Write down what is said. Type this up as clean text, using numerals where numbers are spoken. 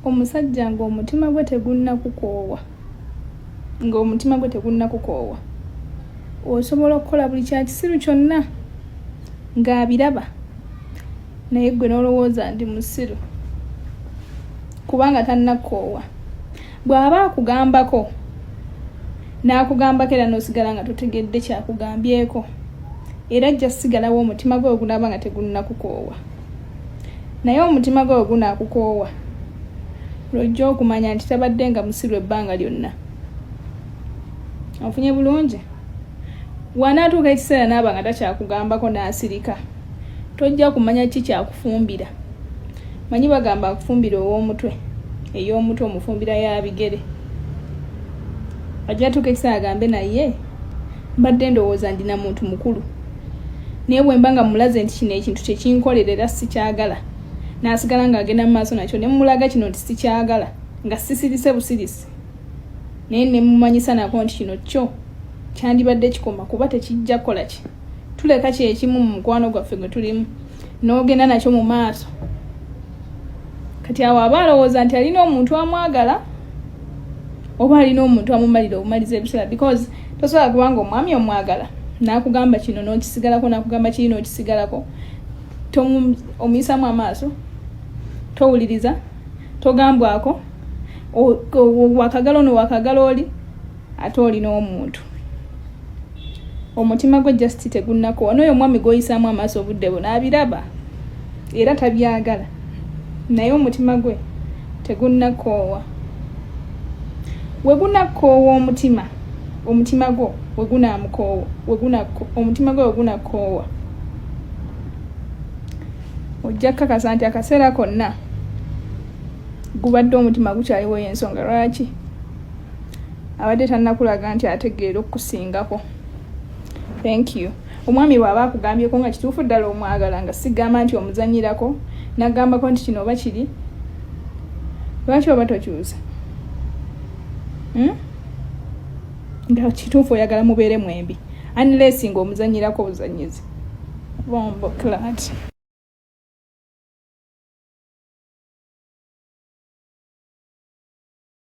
Omusajja ng'omutima gwe tegunnakukoowa. Ng'omutima gwe tegunnakukoowa. Osobola okukola buli kya kisiru kyonna ng'abiraba. Naye ggwe n'olowooza ndi musiru. Kubanga tannakoowa. Bw'aba akugambako, n'akugambako era n'osigala nga totegedde kyakugambyeko. Era ajja sigalawo omutima gwe ogunaaba nga tegunnakukoowa. Naye omutima gwe ogunaakukoowa, lw'ojja okumanya nti tabadde nga musiru ebbanga lyonna. Ofunye bulungi? Wanaatuuka ekiseera n'aba nga takyakugambako n'asirika, tojja kumanya ki kyakufumbira. Manyi bagamba akufumbira ow'omutwe, ey'omutwe omufumbira ya bigere. Ajja tuuka ekiseera agambe naye mbadde ndowooza ndina muntu mukulu. Naye bwe mba nga mulaze nti kino ekintu kyekinkolerera sikyagala, n'asigala ng'agenda mu maaso nakyo ne mulaga kino nti sikyagala, nga sisirise busirisi. Naye ne mumanyisa nako nti kino kyo kyandibadde kikoma kuba tekijja kukola ki. Tuleka kyekimu mu mukwano gwaffe gwe tulimu, n'ogenda nakyo mu maaso. Kati awo aba alowooza nti alina omuntu amwagala oba alina omuntu amumalira obumaliza ebiseera, because tosobola kubanga omwami omwagala n'akugamba kino n'okisigalako, n'akugamba kiri n'okisigalako, omuyisamu amaaso, towuliriza, togambwako, wakagala ono wakagala oli, ate olina omuntu. Omutima gwe just tegunnakoowa. N'oyo omwami gw'oyisaamu amaaso obudde bwo n'abiraba era tabyagala, naye omutima gwe tegunnakoowa. We gunakoowa omutima, omutima gwo we gunaamukoowa, omutima gwe we gunakoowa, ojja kkakasa nti akaseera konna gubadde omutima gukyaliwo y'ensonga lwaki abadde tannakulaga nti ategeera okukusingako. Thank you. Omwami bw'aba akugambyeko nga kituufu ddala omwagala, nga sigamba nti omuzanyirako, n'agambako nti kino oba kiri, lwaki oba tokyusa? Nga kituufu oyagala mubeere mwembi, unless ng'omuzanyirako buzanyizi. Bombo clat.